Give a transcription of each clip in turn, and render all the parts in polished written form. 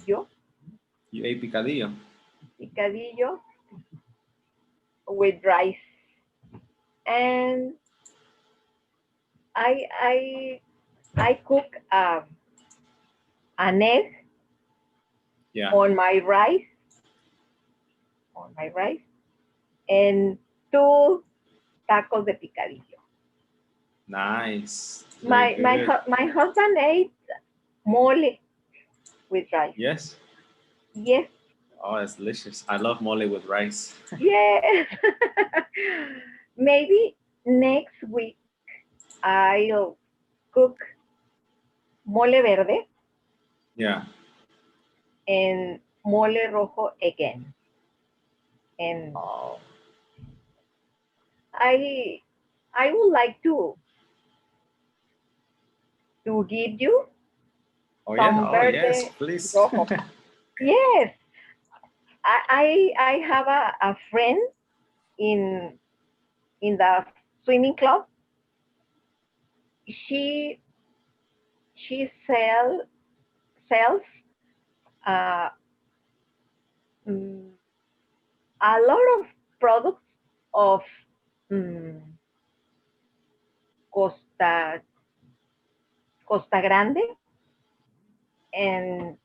Yo, You ate picadillo. picadillo with rice, and I I I cook an egg Yeah. on my rice, on my rice, and two tacos de picadillo. Nice. Very My good. my husband ate mole with rice. Yes. Yes, Oh, it's delicious. I love mole with rice. yes. Maybe next week I'll cook mole verde Yeah. and mole rojo again. And Oh. I I would like to give you Oh yeah. some Oh yes, verde please. rojo. Yes, I have a friend in in the swimming club. She she sells uh, mm, a lot of products of mm, Costa Costa Grande and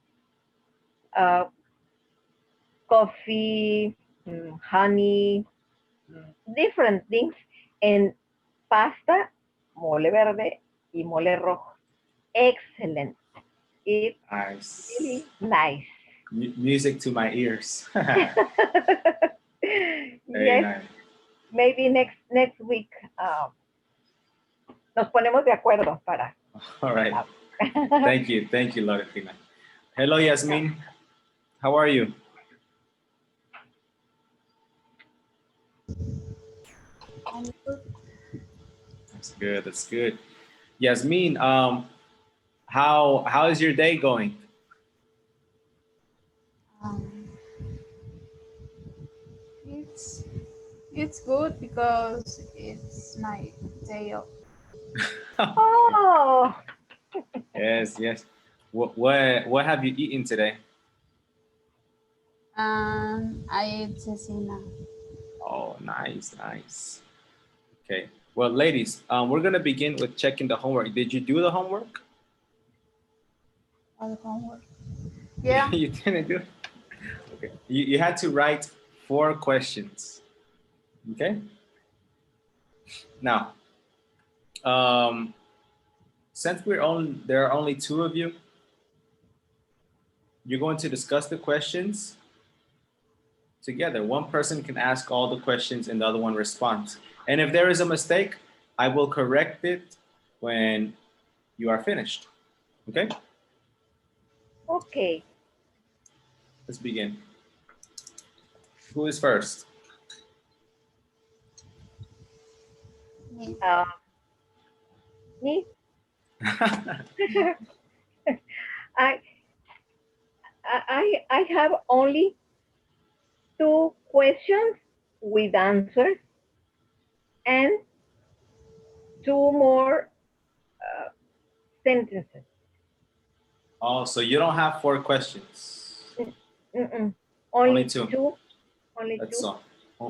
uh, coffee, honey, different things, and pasta, mole verde y mole rojo. Excellent. It's Nice. really nice. Music to my ears. Very Yes, nice. maybe next week nos ponemos de acuerdo para. All right. Thank you. Thank you, Loretina. Hello, Yasmin. How are you? I'm good. That's good. That's good. Yasmin, how is your day going? Um, it's it's good because it's my day off. Oh, Yes, yes. What have you eaten today? And I ate cecina. Oh, nice, nice. Okay. Well, ladies, we're gonna begin with checking the homework. Did you do the homework? All the homework. Yeah. You didn't do it. Okay. You had to write 4 questions. Okay. Now, um, since there are only 2 of you, you're going to discuss the questions together. One person can ask all the questions and the other one responds. And if there is a mistake, I will correct it when you are finished. Okay? okay. Let's begin. Who is first? Me. Uh, me, I I have only two questions with answers and two more sentences. Oh, so you don't have 4 questions. Mm, mm-mm. Only Only two. two, only That's two. all.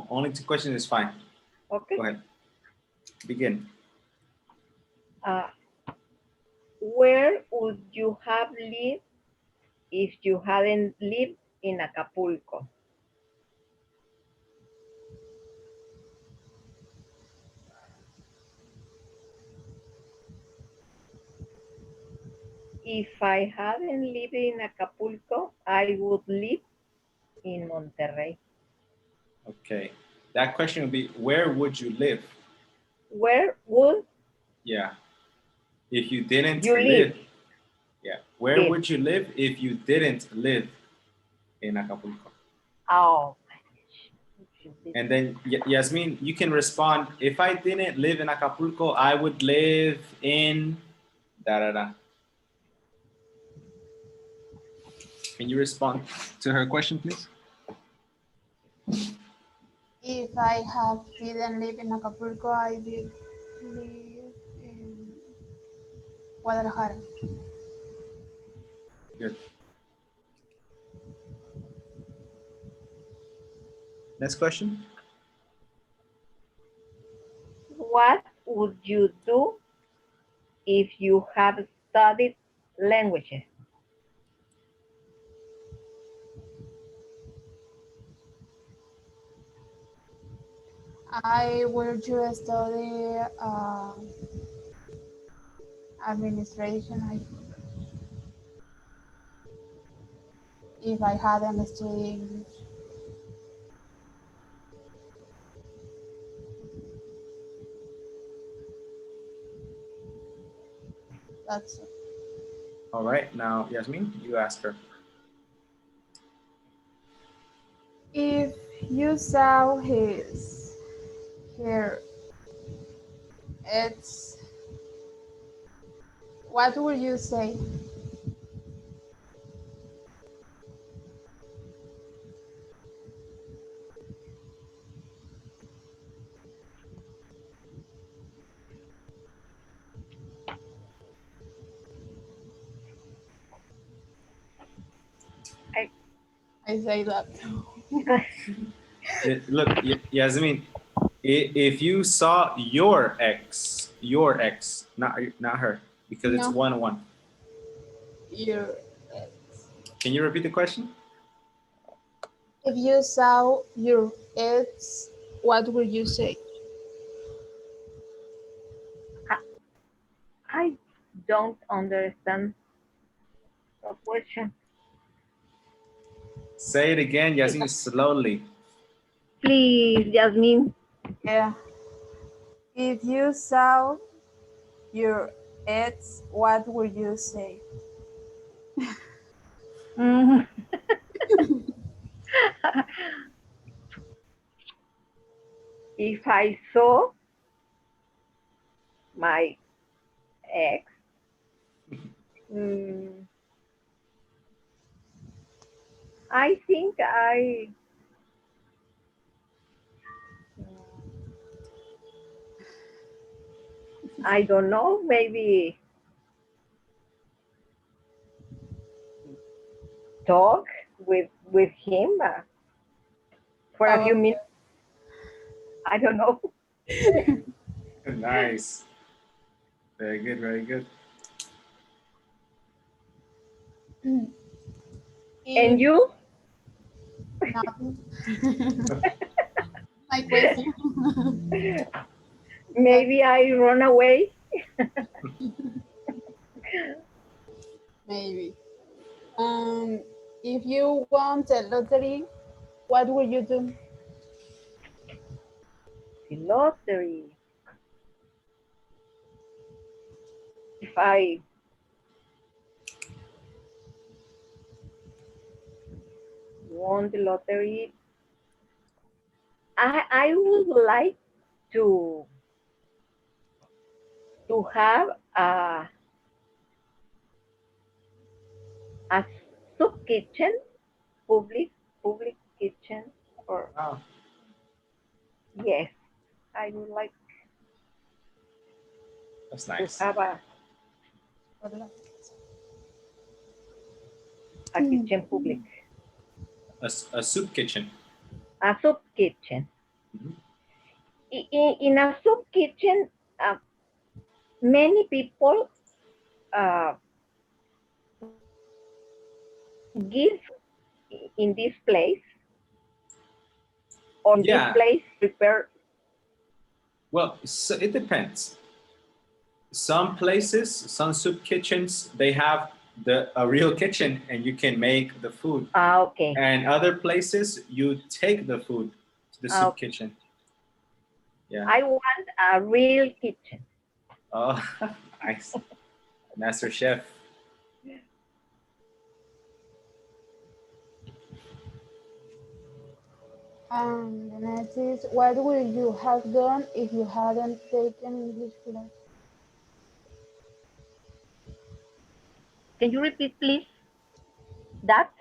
Only 2 questions is fine. Okay. Go ahead. Begin. Uh, where would you have lived if you hadn't lived in Acapulco? If I hadn't lived in Acapulco, I would live in Monterrey. Okay. That question would be, where would you live? Where would Yeah. If you didn't you live? live. Yeah. Where Live. would you live if you didn't live in Acapulco? Oh, And then Yasmin, you can respond, if I didn't live in Acapulco, I would live in da da da. Can you respond to her question, please? If I have didn't live in Acapulco, I did live in Guadalajara. Good. Next question. What would you do if you have studied languages? I will just study administration. If I hadn't studied English, that's it. All right, now Yasmin, you ask her. If you saw her, it's what would you say? I, I say that. Look, Yasmin, if you saw your ex, not her, because it's No, 1-1. your. Can you repeat the question? If you saw your ex, what would you say? I don't understand the question. Say it again, Yasmin, slowly. Please, Jasmine. Yeah. If you saw your ex, what would you say? Mhm. If I saw my ex, mm, I think I don't know, maybe talk with him for a Oh, few minutes. I don't know. Nice. Very good, very good. And if you? nothing, my question. But Maybe I run away. maybe. If you won the lottery, what would you do? The lottery. If I won the lottery, I would like to have a soup kitchen, public kitchen, or Wow, yes, I would like that's to nice. have a Mm. kitchen public, A soup kitchen. a soup kitchen. Mhm. In a soup kitchen, uh, many people uh, give in this place or in this Yeah, place prepare. well, so it depends. Some places, some soup kitchens, they have a real kitchen and you can make the food. Ah, okay. And other places, you take the food to the Ah, soup okay. kitchen. Yeah. I want a real kitchen. Oh, nice. Master chef. The next is, what would you have done if you hadn't taken English class? Can you repeat, please? That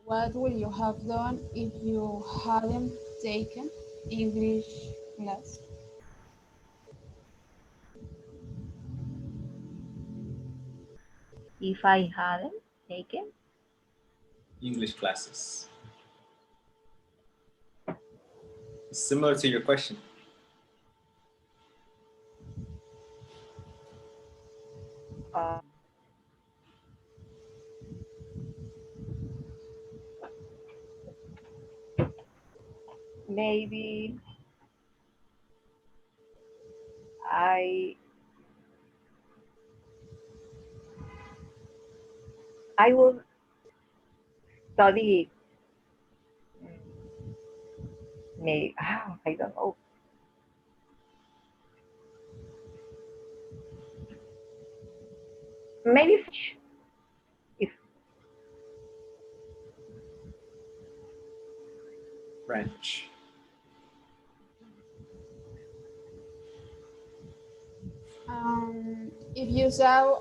What would you have done if you hadn't taken English class? if I hadn't taken. English classes. Similar to your question. Uh, maybe I I will study. mm, Maybe I don't know. Maybe French. If French. If you saw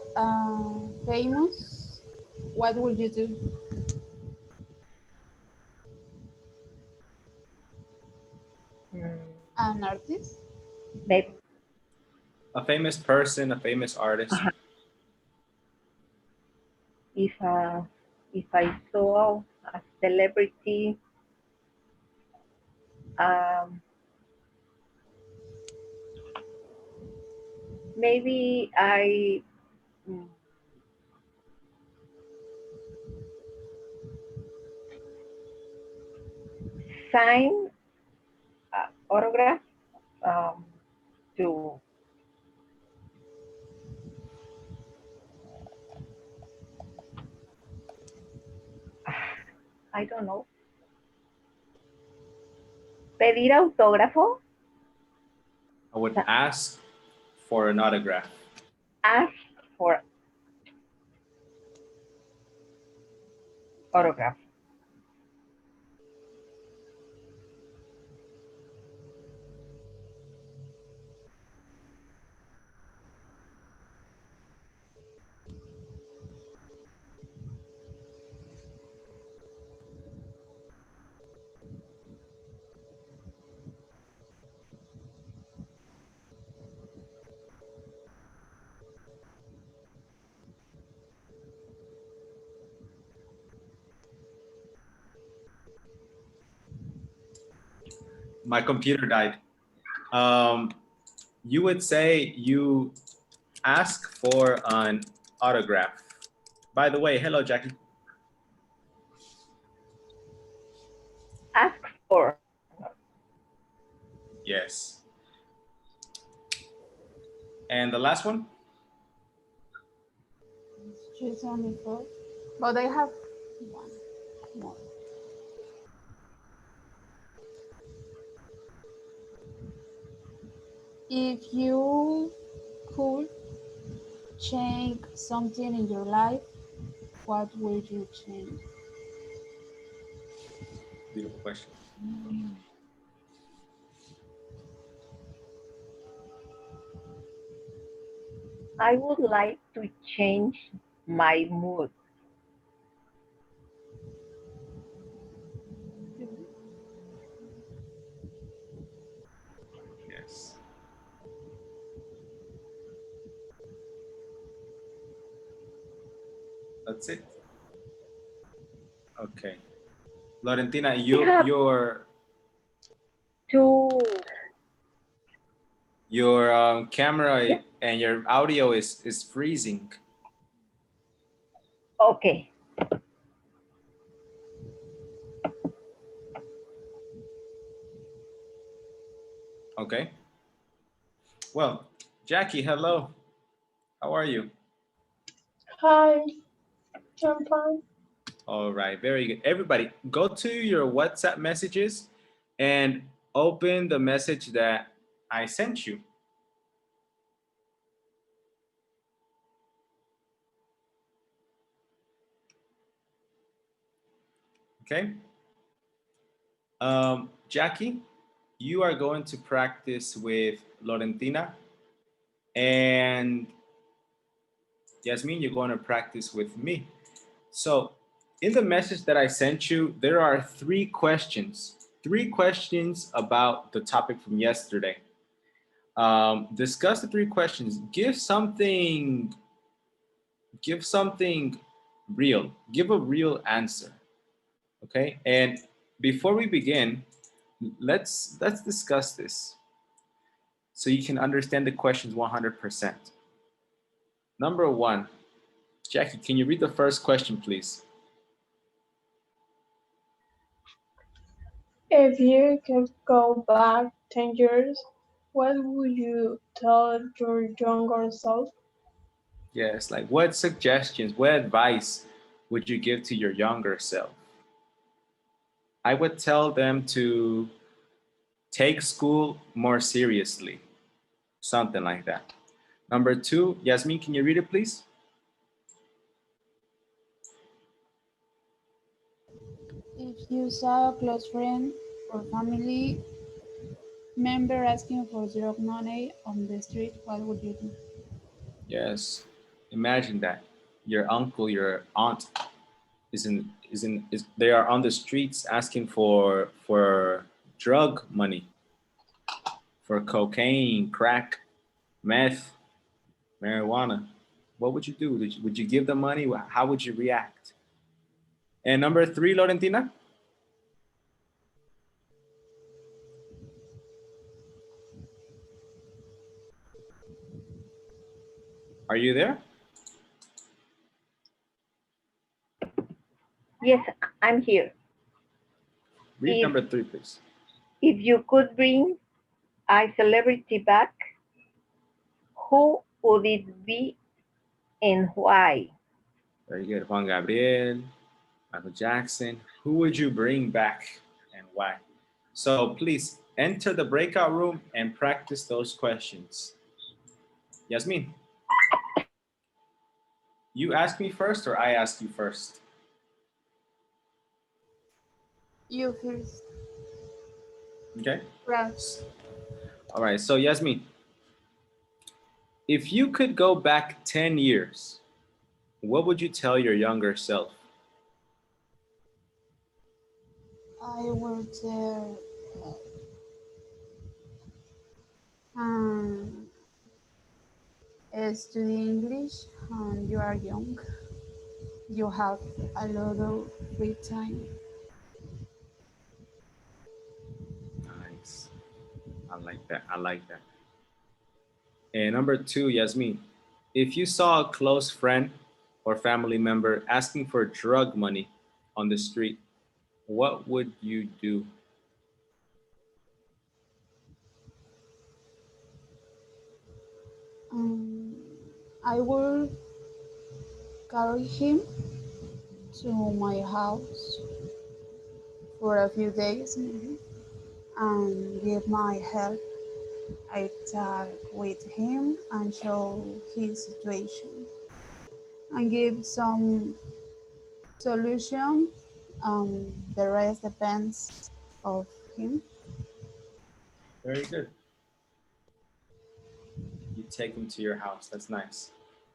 famous, what would you do? mm, An artist? maybe A famous person, a famous artist. if uh, if I saw a celebrity, um, maybe I mm, sign autograph um, to I don't know, pedir autógrafo, I would ask for an autograph. ask for autograph. My computer died. You would say you ask for an autograph. By the way, hello, Jackie. Ask for Yes. And the last one? Choose only four. But I have one more. If you could change something in your life, what would you change? Beautiful question. I would like to change my mood. Yes. That's it. Okay. Laurentina, We have to your camera yeah, and your audio is freezing. okay. Okay. Well, Jackie, hello. How are you? Hi, I'm fine. All right, very good. Everybody, go to your WhatsApp messages and open the message that I sent you. Okay. Jackie, you are going to practice with Laurentina, and Yasmin, you're going to practice with me. So, in the message that I sent you, there are three questions. Three questions about the topic from yesterday. Discuss the three questions. Give something real. Give a real answer. Okay. And before we begin, let's discuss this so you can understand the questions 100%. Number one, Jackie, can you read the first question, please? If you could go back 10 years, what would you tell your younger self? Yes, like what suggestions, what advice would you give to your younger self? I would tell them to take school more seriously, something like that. Number two, Yasmin, can you read it, please? If you saw a close friend or family member asking for drug money on the street, what would you do? Yes. Imagine that your uncle, your aunt is they are on the streets asking for drug money, for cocaine, crack, meth, marijuana. What would you do? Would you give them money? How would you react? And number three, Laurentina, are you there? Yes, I'm here. Read If number three, please. if you could bring a celebrity back, who would it be and why? Very good. Juan Gabriel, Michael Jackson. Who would you bring back and why? So please enter the breakout room and practice those questions. Yasmin, you ask me first or I ask you first? You first. Okay. Right. All right. So Yasmin, if you could go back 10 years, what would you tell your younger self? I will tell study English and you are young. You have a lot of free time. Nice. I like that. I like that. And number two, Yasmin, if you saw a close friend or family member asking for drug money on the street, what would you do? Um, I will carry him to my house for a few days maybe and give my help. I talk with him and show his situation and give some solution. The rest depends of him. Very good. You take them to your house. That's nice.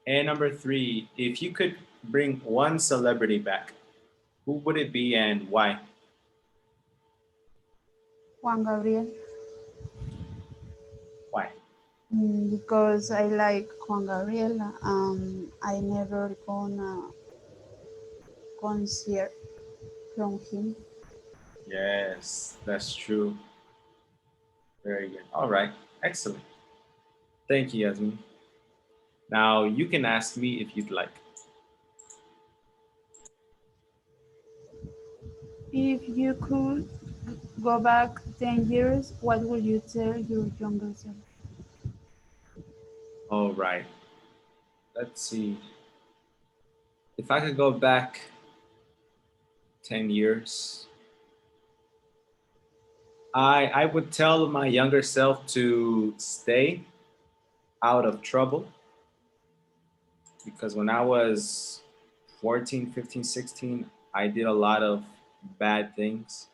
And number three, if you could bring one celebrity back, who would it be and why? Juan Gabriel. Why? Because I like Juan Gabriel. I never gonna concert from him. Yes, that's true. Very good. All right. Excellent. Thank you, Yasmin. Now you can ask me if you'd like. If you could go back 10 years, what would you tell your younger self? All right. Let's see. If I could go back 10 years, I would tell my younger self to stay out of trouble because when I was 14, 15, 16, I did a lot of bad things.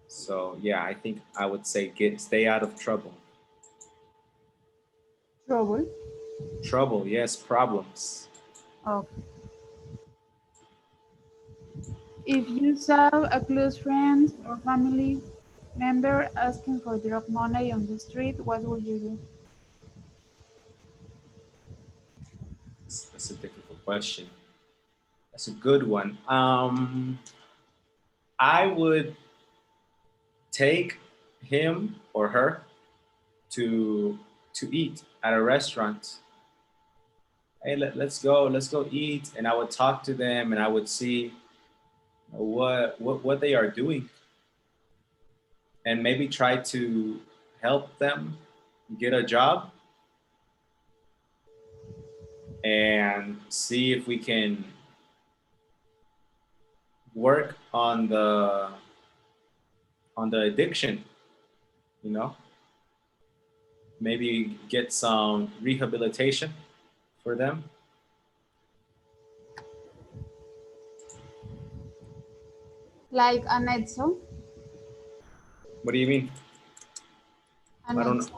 So yeah, I think I would say stay out of trouble. Trouble? Trouble, yes, problems. Okay. If you saw a close friend or family member asking for drug money on the street, what would you do? That's a difficult question. That's a good one. I would take him or her to eat at a restaurant. Hey, let's go eat. And I would talk to them and I would see what they are doing and maybe try to help them get a job and see if we can work on the addiction, you know, maybe get some rehabilitation for them. Like anexo. What do you mean? I don't know. Anexo.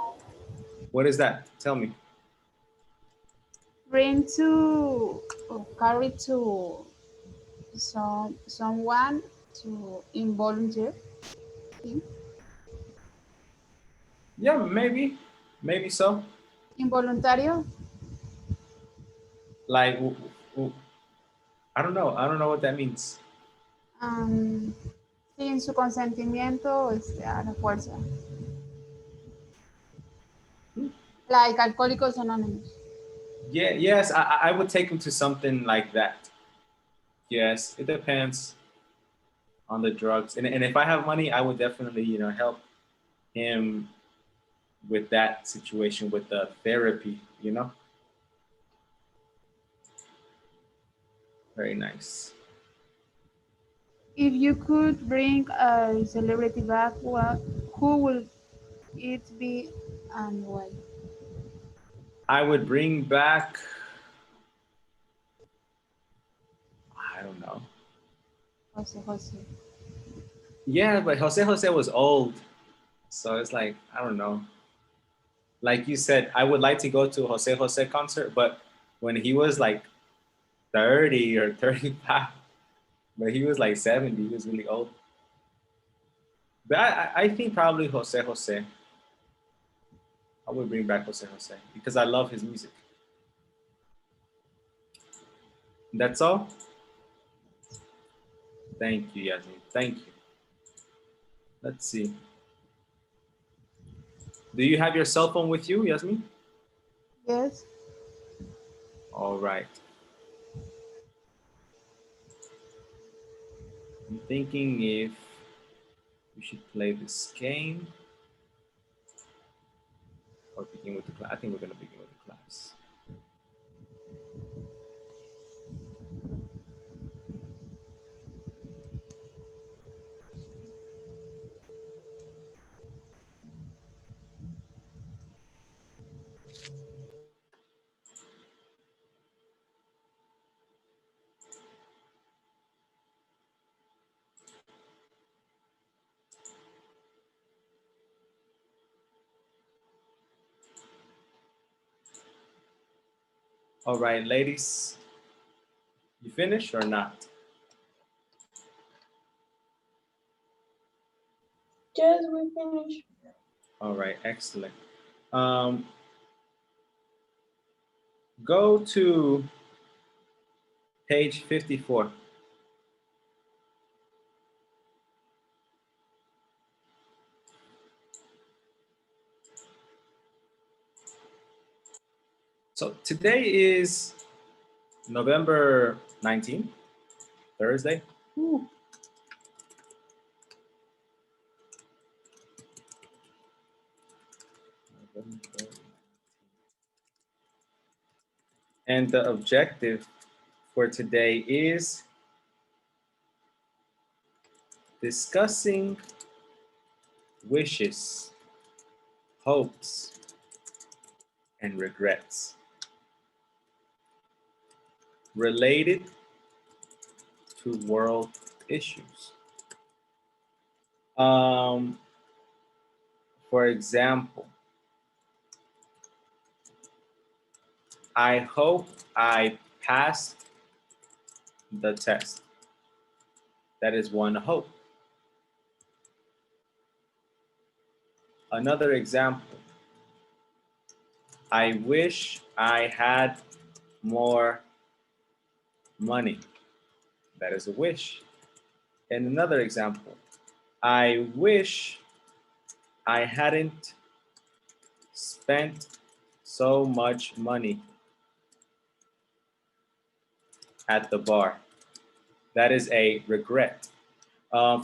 What is that? Tell me. Bring to or carry to someone to involuntary. Yeah, maybe so. Involuntario. Like, I don't know. I don't know what that means. Sin su consentimiento, a la fuerza. Like Alcohólicos Anónimos. Yeah, yes, I would take him to something like that. Yes, it depends on the drugs. And if I have money, I would definitely, you know, help him with that situation with the therapy, you know? Very nice. If you could bring a celebrity back, who would it be and why? I would bring back, I don't know. Jose. Yeah, but Jose was old. So it's like, I don't know. Like you said, I would like to go to a Jose concert, but when he was like 30 or 35, but he was like 70, he was really old. But I think probably Jose. I would bring back Jose because I love his music. That's all. Thank you, Yasmin. Thank you. Let's see. Do you have your cell phone with you, Yasmin? Yes. All right. I'm thinking if we should play this game or begin with the class. I think we're going to begin with the class. All right, ladies, you finished or not? Yes, we finished. All right, excellent. Go to page 54. So today is November 19th, Thursday. Woo. And the objective for today is discussing wishes, hopes, and regrets related to world issues. Um, for example, I hope I passed the test. That is one hope. Another example, I wish I had more money. That is a wish. And another example, I wish I hadn't spent so much money at the bar. That is a regret.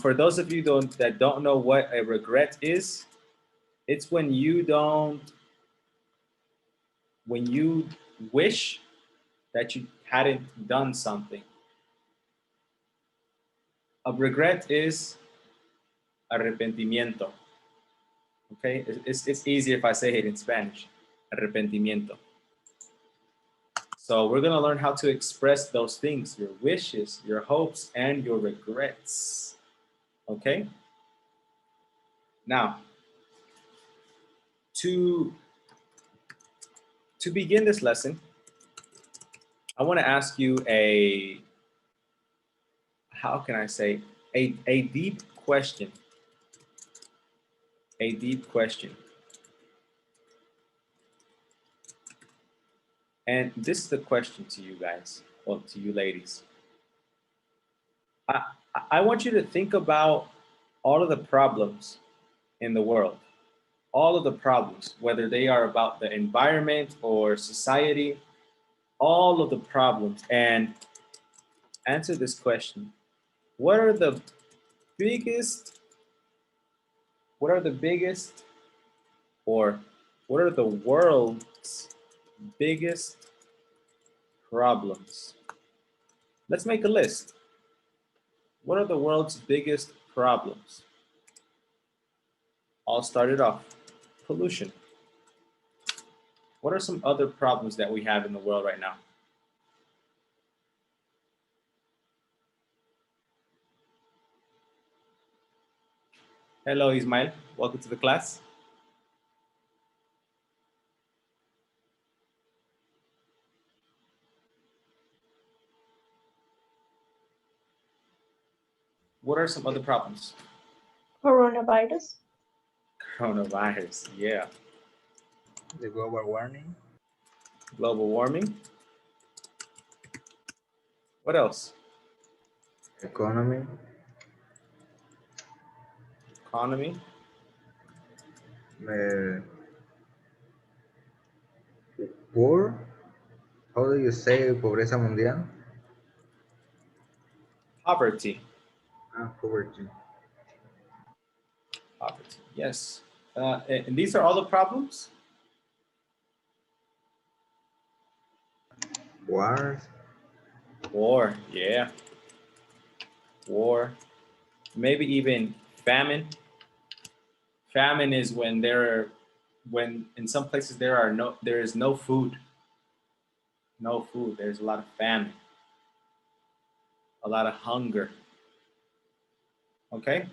For those of you that don't know what a regret is, it's when you wish that you hadn't done something. A regret is arrepentimiento. Okay, it's easier if I say it in Spanish. Arrepentimiento. So we're gonna learn how to express those things, your wishes, your hopes, and your regrets. Okay? Now, to begin this lesson, I want to ask you how can I say, a deep question. A deep question. And this is the question to you guys, well, to you ladies. I, I want you to think about all of the problems in the world, all of the problems, whether they are about the environment or society, all of the problems, and answer this question. What are the biggest, what are the biggest, or what are the world's biggest problems? Let's make a list. What are the world's biggest problems? I'll start it off. Pollution. What are some other problems that we have in the world right now? Hello, Ismail. Welcome to the class. What are some other problems? Coronavirus. Coronavirus, yeah. The global warming, Global warming. What else? economy, Economy. uh, war. How do you say pobreza mundial? Poverty. Poverty. Poverty, yes. And these are all the problems? Wars. War, yeah. War. Maybe even famine. Famine is when when in some places there is no food. No food. There's a lot of famine. A lot of hunger. Okay?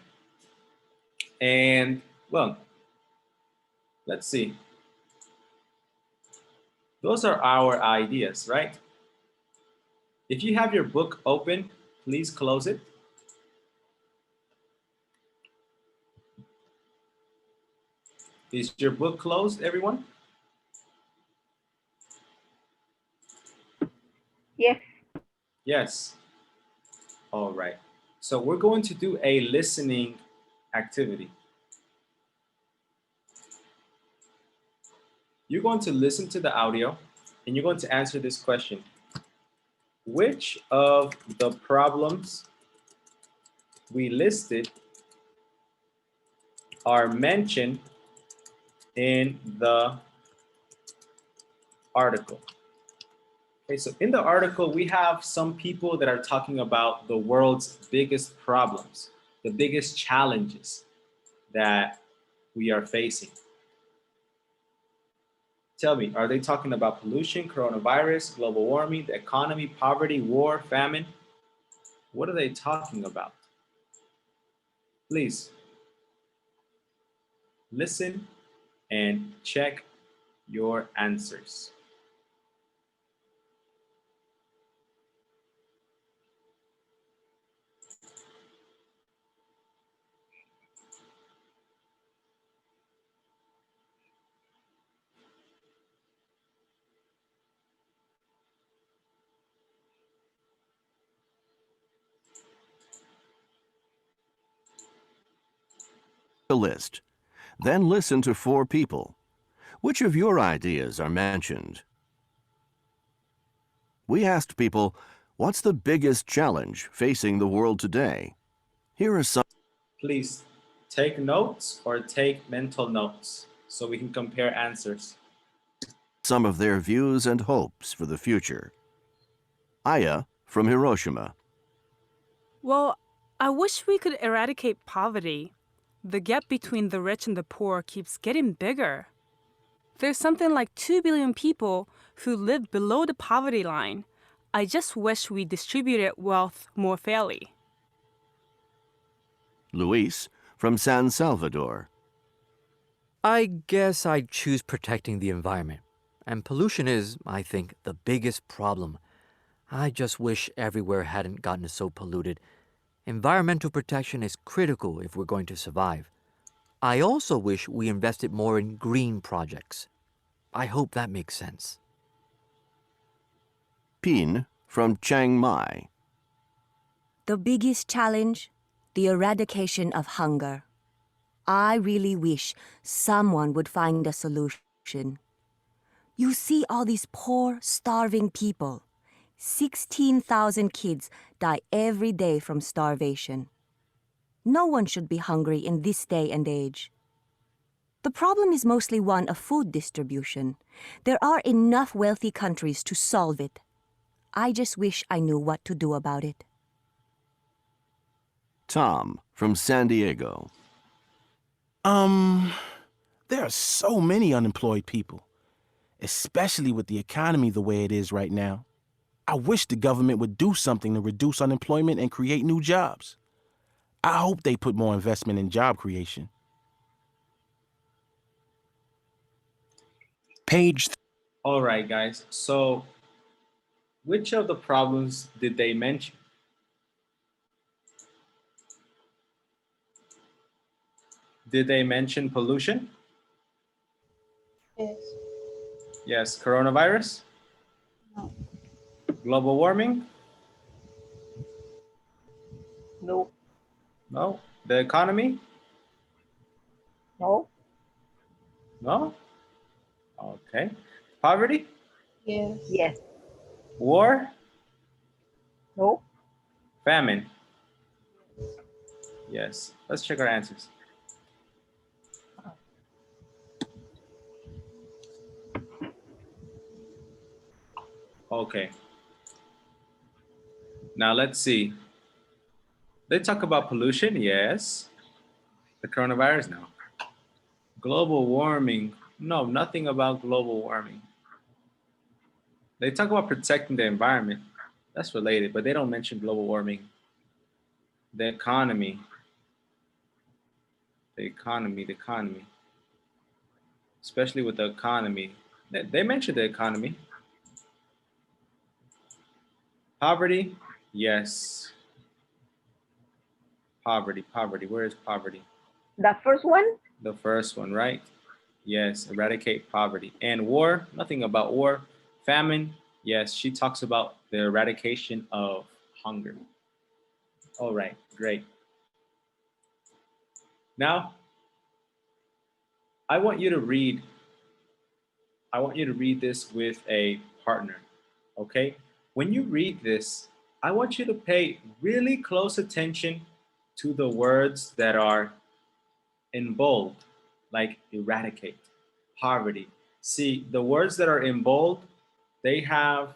And well, let's see. Those are our ideas, right? If you have your book open, please close it. Is your book closed, everyone? Yes. Yes. All right. So we're going to do a listening activity. You're going to listen to the audio and you're going to answer this question. Which of the problems we listed are mentioned in the article? Okay, so in the article, we have some people that are talking about the world's biggest problems, the biggest challenges that we are facing. Tell me, are they talking about pollution, coronavirus, global warming, the economy, poverty, war, famine? What are they talking about? Please listen and check your answers. The list. Then listen to 4 people. Which of your ideas are mentioned? We asked people, what's the biggest challenge facing the world today? Here are Please take notes or take mental notes so we can compare answers. some of their views and hopes for the future. Aya from Hiroshima. Well, I wish we could eradicate poverty. The gap between the rich and the poor keeps getting bigger. There's something like 2 billion people who live below the poverty line. I just wish we distributed wealth more fairly. Luis from San Salvador. I guess I'd choose protecting the environment. And pollution is, I think, the biggest problem. I just wish everywhere hadn't gotten so polluted. Environmental protection is critical if we're going to survive. I also wish we invested more in green projects. I hope that makes sense. Pin from Chiang Mai. The biggest challenge? The eradication of hunger. I really wish someone would find a solution. You see all these poor, starving people. 16,000 kids die every day from starvation. No one should be hungry in this day and age. The problem is mostly one of food distribution. There are enough wealthy countries to solve it. I just wish I knew what to do about it. Tom from San Diego. There are so many unemployed people, especially with the economy the way it is right now. I wish the government would do something to reduce unemployment and create new jobs. I hope they put more investment in job creation. All right, guys. So, which of the problems did they mention? Did they mention pollution? Yes. Yes. Coronavirus? No. Global warming? No. No. The economy? No. No. Okay. Poverty? Yes. Yes. War? No. Famine? Yes. Let's check our answers. Okay. Now let's see. They talk about pollution, yes. The coronavirus, no. Global warming, no, nothing about global warming. They talk about protecting the environment. That's related, but they don't mention global warming. The economy. The economy. Especially with the economy. They mentioned the economy. Poverty, yes. Poverty. Where is poverty? The first one? The first one, right? Yes, eradicate poverty. And war, nothing about war. Famine, yes, she talks about the eradication of hunger. All right, great. Now, I want you to read this with a partner, okay? When you read this, I want you to pay really close attention to the words that are in bold, like eradicate, poverty. See, the words that are in bold, they have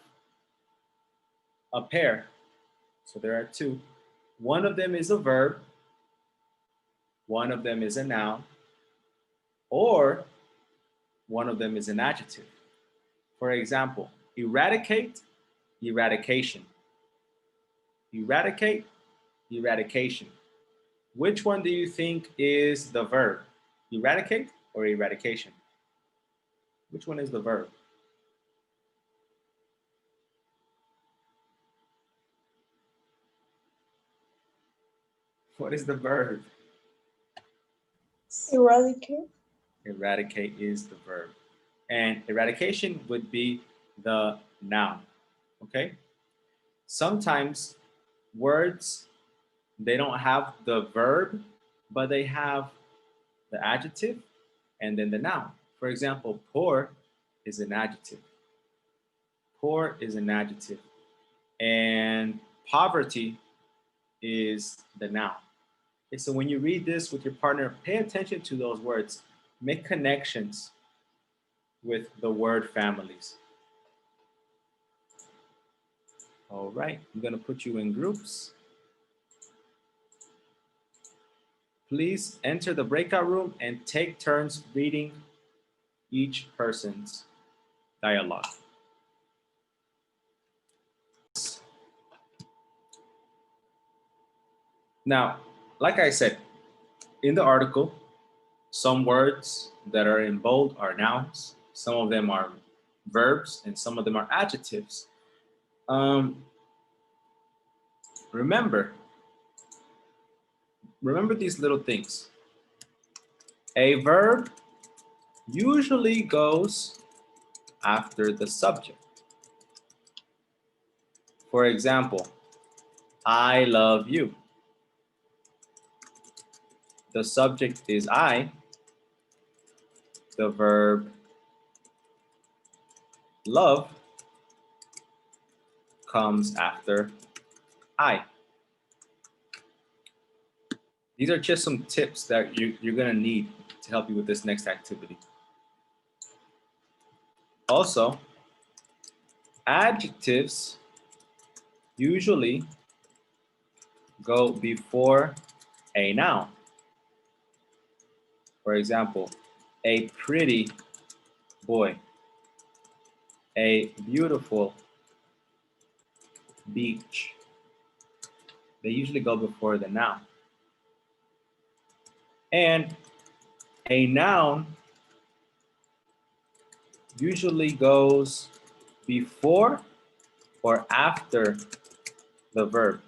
a pair. So there are two. One of them is a verb, one of them is a noun, or one of them is an adjective. For example, eradicate, eradication. Eradicate, eradication. Which one do you think is the verb? Eradicate or eradication? Which one is the verb? What is the verb? Eradicate. Eradicate is the verb. And eradication would be the noun, okay? Sometimes words, they don't have the verb, but they have the adjective and then the noun. For example, poor is an adjective. Poor is an adjective. And poverty is the noun. Okay, so when you read this with your partner, pay attention to those words. Make connections with the word families. All right, I'm gonna put you in groups. Please enter the breakout room and take turns reading each person's dialogue. Now, like I said, in the article, some words that are in bold are nouns, some of them are verbs, and some of them are adjectives. Remember these little things. A verb usually goes after the subject. For example, I love you. The subject is I. The verb love comes after I. These are just some tips that you're gonna need to help you with this next activity. Also, adjectives usually go before a noun. For example, a pretty boy, a beautiful beach. They usually go before the noun. And a noun usually goes before or after the verb.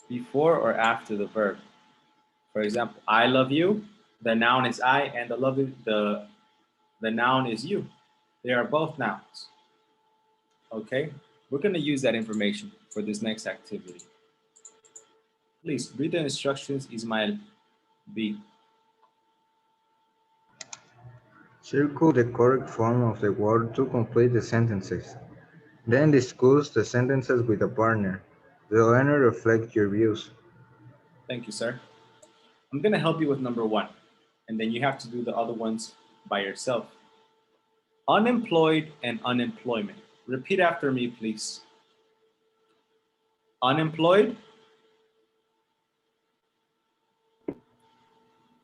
Before or after the verb. For example, I love you, the noun is I, and the noun is you. They are both nouns. Okay, we're gonna use that information for this next activity. Please read the instructions, Ismael B. Circle the correct form of the word to complete the sentences. Then discuss the sentences with a partner. The owner reflects your views. Thank you, sir. I'm gonna help you with number 1, and then you have to do the other ones by yourself. Unemployed and unemployment. Repeat after me, please. Unemployed.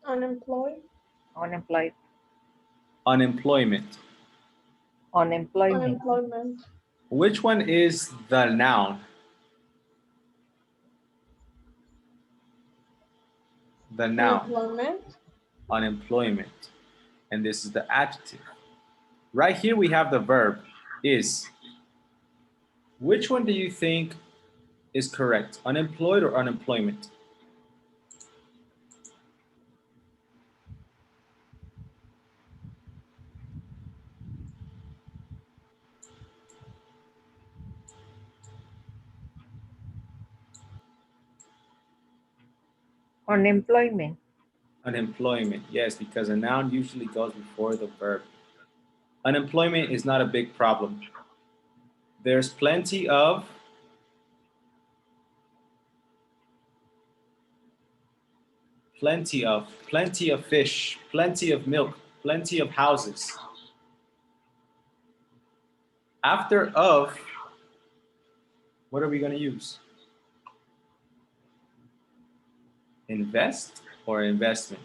Unemployed. Unemployed. Unemployment. Unemployment. Unemployment. Which one is the noun? The noun. Unemployment. Unemployment. And this is the adjective. Right here we have the verb, is. Which one do you think is correct? Unemployed or unemployment? Unemployment. Unemployment, yes, because a noun usually goes before the verb. Unemployment is not a big problem. There's plenty of fish, plenty of milk, plenty of houses. After of, what are we going to use? Invest or investment?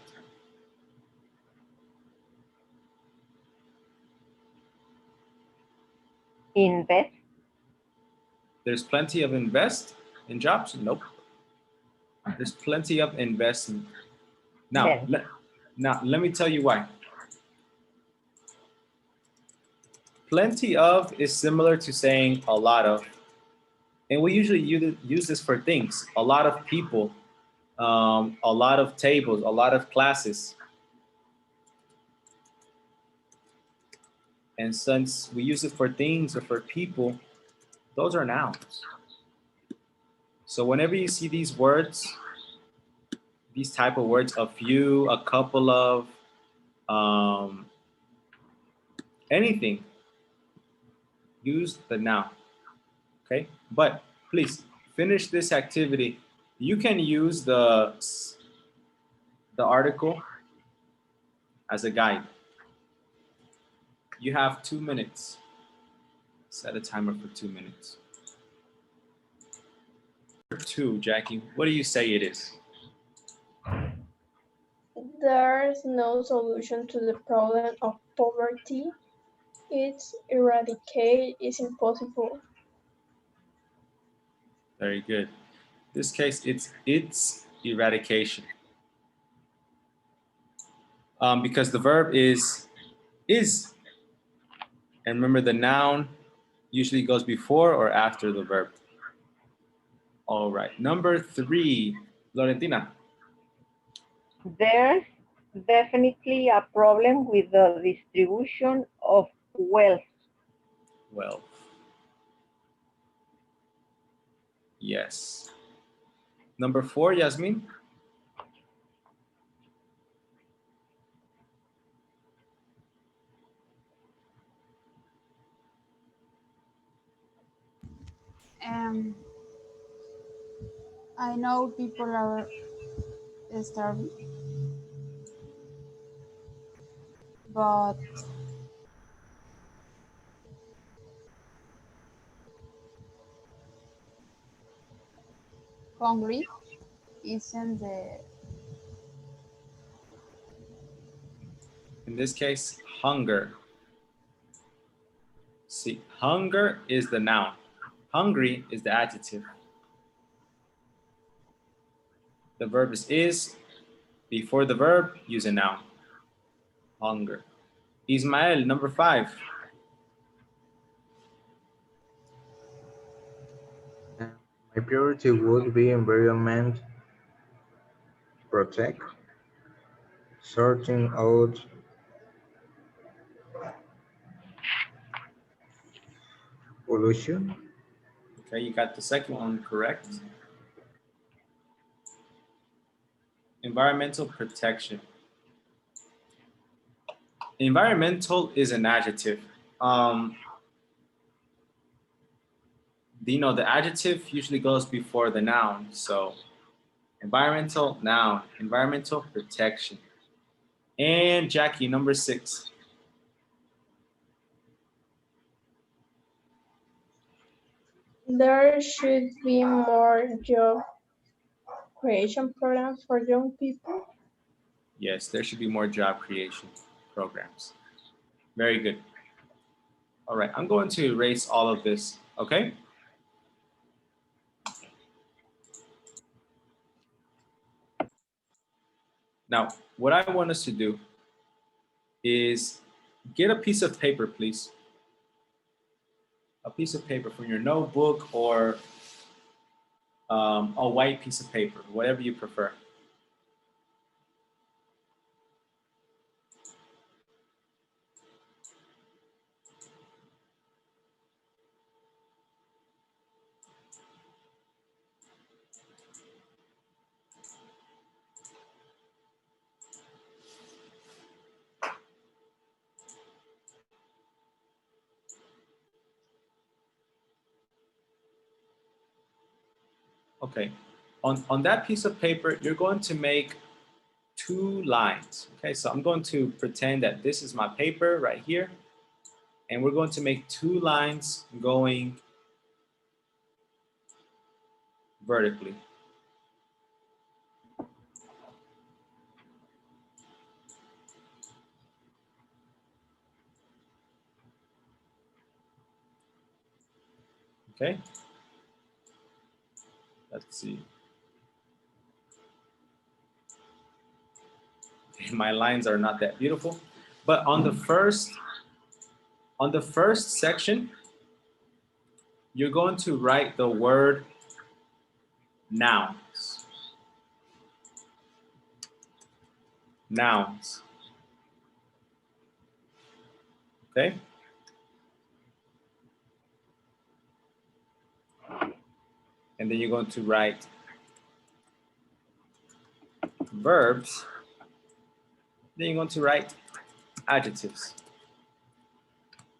Invest. There's plenty of invest in jobs? Nope. There's plenty of investment. Now, let me tell you why. Plenty of is similar to saying a lot of. And we usually use this for things. A lot of people, a lot of tables, a lot of classes. And since we use it for things or for people, those are nouns. So whenever you see these words these type of words, a few, a couple of, anything, use the noun, okay? But please finish this activity. You can use the article as a guide. You have 2 minutes. Set a timer for 2 minutes. 2, Jackie, what do you say it is? There's no solution to the problem of poverty. Its eradicate is impossible. Very good. In this case, it's eradication. Because the verb is. And remember, the noun usually goes before or after the verb. All right, number 3, Florentina. There's definitely a problem with the distribution of wealth. Wealth. Yes. Number 4, Yasmin. I know people are starving, but hungry isn't the. In this case, hunger. See, hunger is the noun. Hungry is the adjective. The verb is. Before the verb, use a noun. Hunger. Ismael, number 5. My priority would be environment protect, sorting out pollution. Okay, you got the second one correct. Environmental protection. Environmental is an adjective. The adjective usually goes before the noun. So environmental, noun, environmental protection. And Jackie, number 6. There should be more job creation programs for young people. Yes, there should be more job creation programs. Very good. All right, I'm going to erase all of this, okay? Now, what I want us to do is get a piece of paper, please. A piece of paper from your notebook or a white piece of paper, whatever you prefer. Okay, on that piece of paper, you're going to make 2 lines. Okay, so I'm going to pretend that this is my paper right here, and we're going to make 2 lines going vertically. Okay, let's see. My lines are not that beautiful, but on the first section, you're going to write the word nouns. Nouns. Okay? And then you're going to write verbs, then you're going to write adjectives.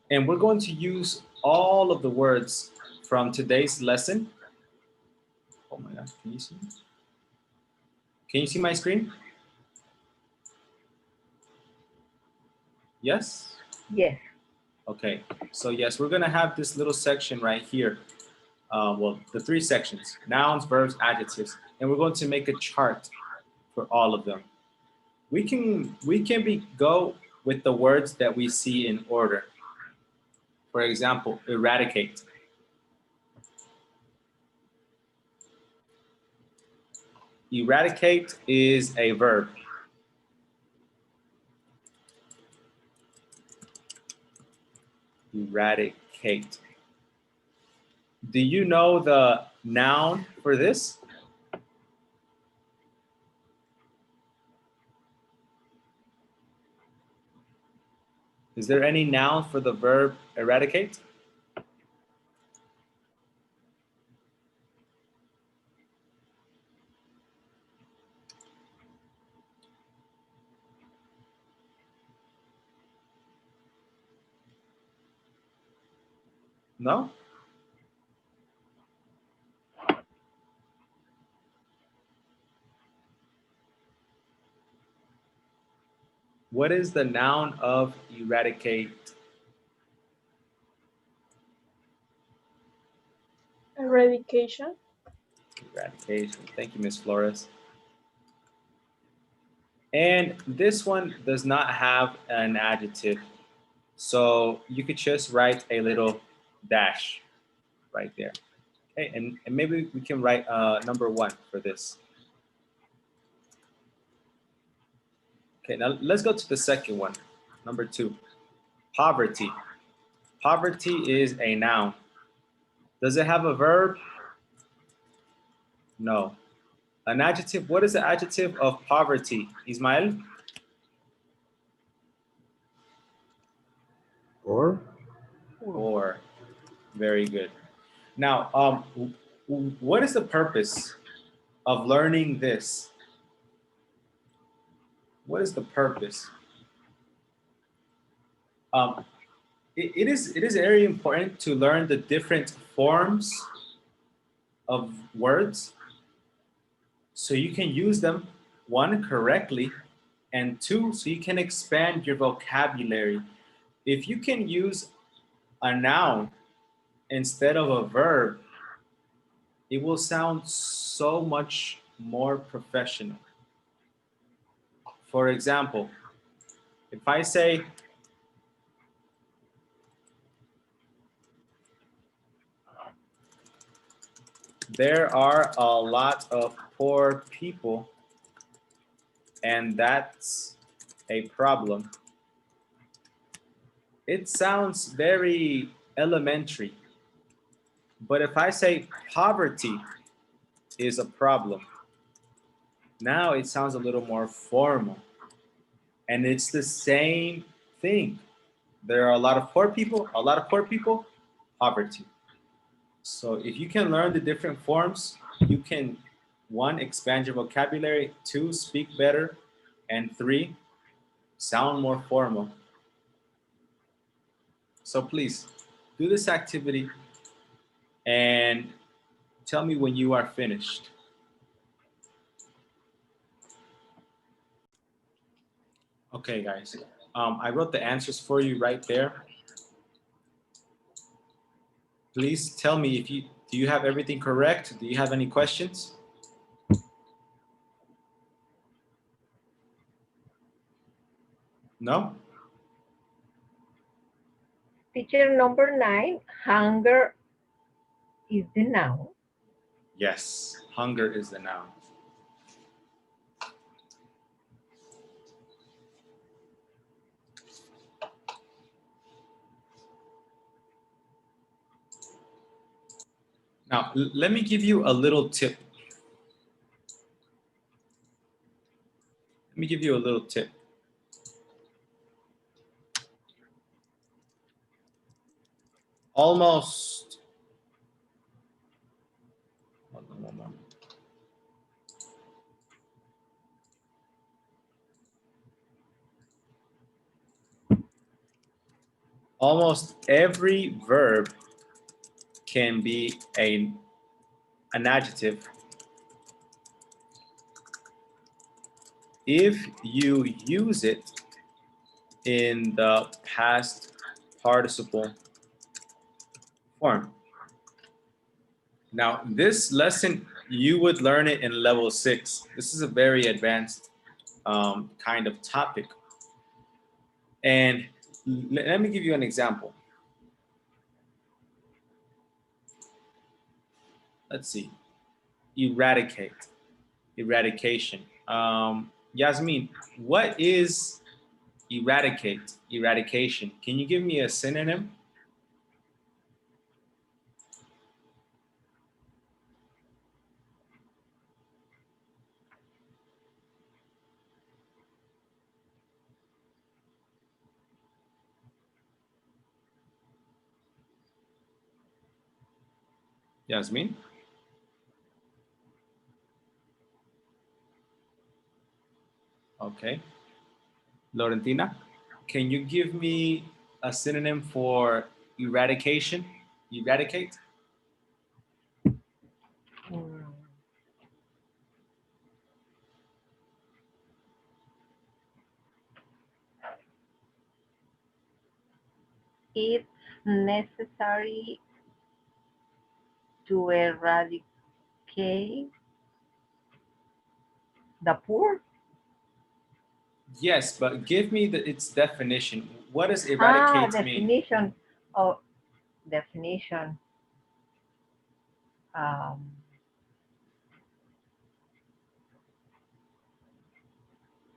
And we're going to use all of the words from today's lesson. Oh my gosh, can you see? Can you see my screen? Yes? Yes. Okay, so yes, we're gonna have this little section right here. Well, the 3 sections, nouns, verbs, adjectives, and we're going to make a chart for all of them. We can go with the words that we see in order. For example, eradicate. Eradicate is a verb. Eradicate. Do you know the noun for this? Is there any noun for the verb eradicate? No? What is the noun of eradicate? Eradication. Eradication. Thank you, Ms. Flores. And this one does not have an adjective. So you could just write a little dash right there. Okay, and maybe we can write number 1 for this. Okay, now let's go to the second one, number 2. Poverty. Poverty is a noun. Does it have a verb? No. An adjective, what is the adjective of poverty, Ismael? Or. Very good. Now, what is the purpose of learning this? What is the purpose? It is very important to learn the different forms of words so you can use them, 1, correctly, and 2, so you can expand your vocabulary. If you can use a noun instead of a verb, it will sound so much more professional. For example, if I say, there are a lot of poor people, and that's a problem. It sounds very elementary. But if I say poverty is a problem, now it sounds a little more formal. And it's the same thing. There are a lot of poor people, poverty. So if you can learn the different forms, you can, 1, expand your vocabulary, 2, speak better, and 3, sound more formal. So please do this activity and tell me when you are finished. Okay, guys, I wrote the answers for you right there. Please tell me if do you have everything correct? Do you have any questions? No? Teacher, number 9, hunger is the noun. Yes, hunger is the noun. Now, let me give you a little tip. Let me give you a little tip. Almost. One more. Almost every verb can be an adjective if you use it in the past participle form. Now, this lesson, you would learn it in level 6. This is a very advanced kind of topic. And let me give you an example. Let's see. Eradicate. Eradication. Yasmin, what is eradicate? Eradication. Can you give me a synonym? Yasmin? Okay. Laurentina, can you give me a synonym for eradication? Eradicate? Mm, It's necessary to eradicate the poor. Yes, but give me its definition. What does eradicate mean? Definition. Oh, definition. Um,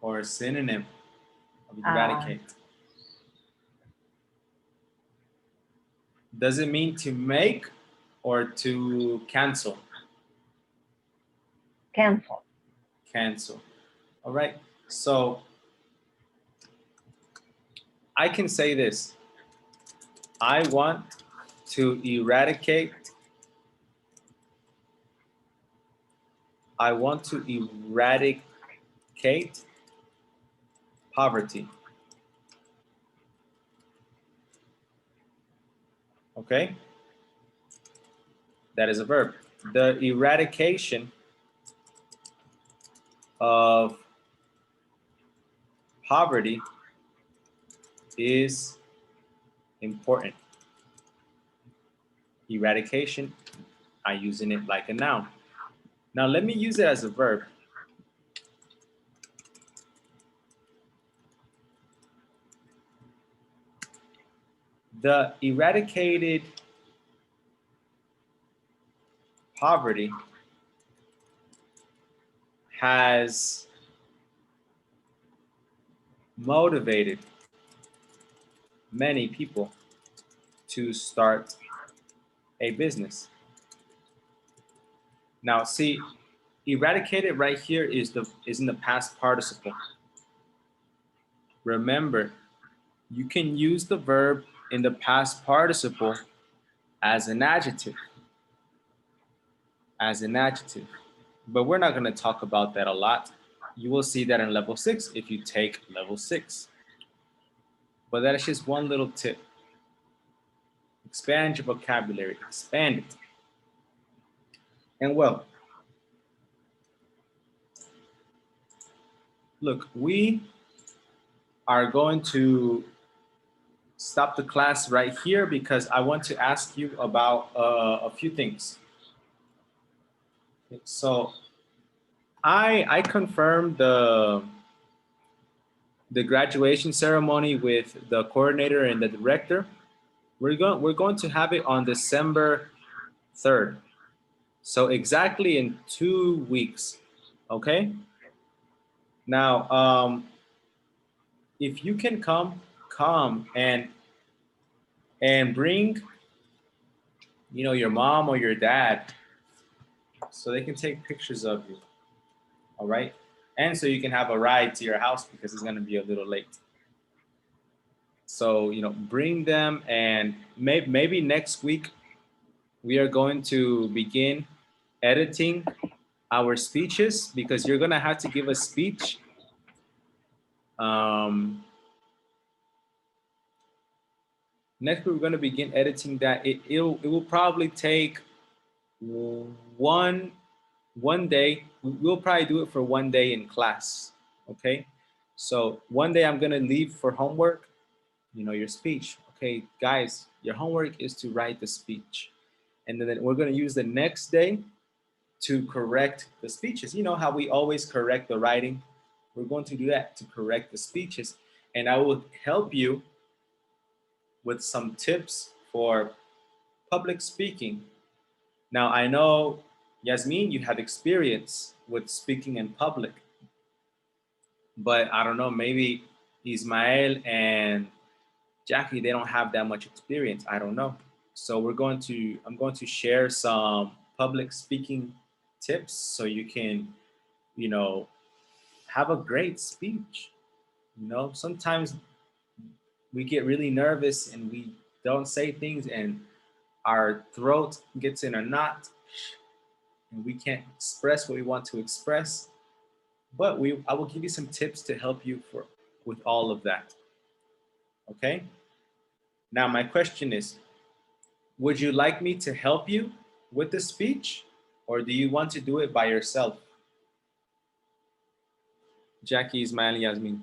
Or a synonym of uh, eradicate? Does it mean to make or to cancel? Cancel. Cancel. All right. So I can say this. I want to eradicate. I want to eradicate poverty. Okay? That is a verb. The eradication of poverty is important. Eradication, I'm using it like a noun. Now let me use it as a verb. The eradicated poverty has motivated many people to start a business. Now see, eradicated right here is in the past participle. Remember, you can use the verb in the past participle as an adjective. As an adjective. But we're not going to talk about that a lot. You will see that in level 6 if you take level 6. But that is just one little tip. Expand your vocabulary, expand it. And well, look, we are going to stop the class right here because I want to ask you about a few things. So I confirmed the graduation ceremony with the coordinator and the director. We're going to have it on December 3rd. So exactly in 2 weeks. Okay. Now, if you can come and bring, your mom or your dad, so they can take pictures of you. All right. And so you can have a ride to your house because it's going to be a little late. So, bring them, and maybe next week we are going to begin editing our speeches because you're going to have to give a speech. Um, Next week, we're going to begin editing that. It will probably take one day. We'll probably do it for 1 day in class. Okay. So 1 day I'm going to leave for homework, your speech. Okay, guys, your homework is to write the speech. And then we're going to use the next day to correct the speeches. You know how we always correct the writing? We're going to do that to correct the speeches. And I will help you with some tips for public speaking. Now, I know, Yasmin, you have experience with speaking in public, but I don't know, maybe Ismael and Jackie, they don't have that much experience. I don't know. So I'm going to share some public speaking tips so you can, have a great speech. Sometimes we get really nervous and we don't say things and our throat gets in a knot and we can't express what we want to express. But I will give you some tips to help you with all of that. Okay? Now my question is, would you like me to help you with the speech or do you want to do it by yourself? Jackie, Ismail, Yasmin.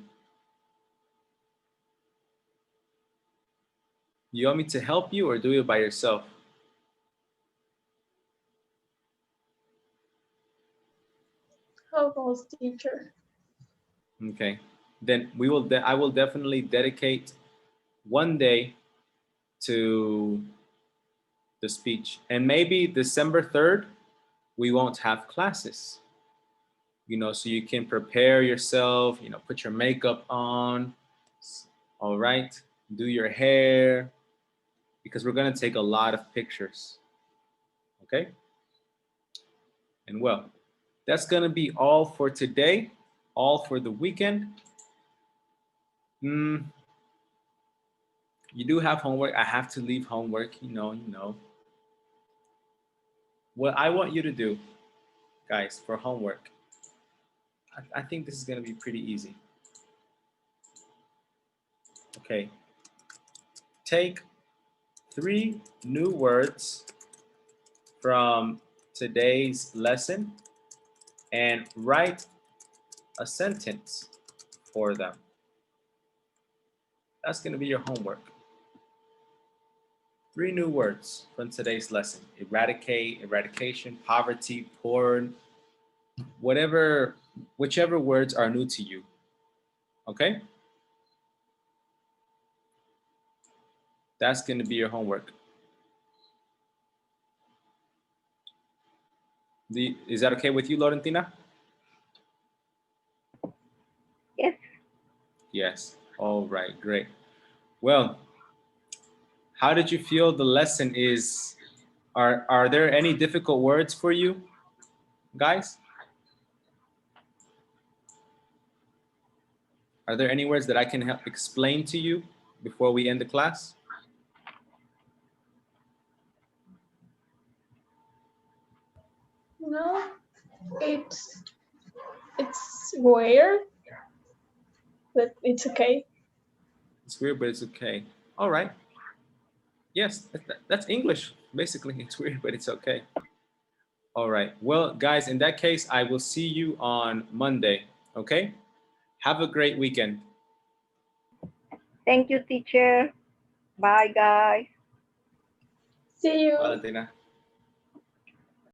You want me to help you or do it by yourself? Help us, teacher. Okay. Then I will definitely dedicate 1 day to the speech. And maybe December 3rd, we won't have classes. So you can prepare yourself, put your makeup on, all right, do your hair, because we're gonna take a lot of pictures, okay? And well, that's gonna be all for today, all for the weekend. You do have homework. I have to leave homework, you know. What I want you to do, guys, for homework, I think this is gonna be pretty easy. Okay, take 3 new words from today's lesson and write a sentence for them. That's going to be your homework. 3 new words from today's lesson: eradicate, eradication, poverty, porn, whichever words are new to you. Okay? That's going to be your homework. Is that okay with you, Laurentina? Yes. Yes. All right, great. Well, how did you feel the lesson is? Are there any difficult words for you, guys? Are there any words that I can help explain to you before we end the class? No, it's weird, but it's okay. It's weird, but it's okay. All right. Yes, that's English. Basically, it's weird, but it's okay. All right. Well, guys, in that case, I will see you on Monday. Okay? Have a great weekend. Thank you, teacher. Bye, guys. See you. Valentina.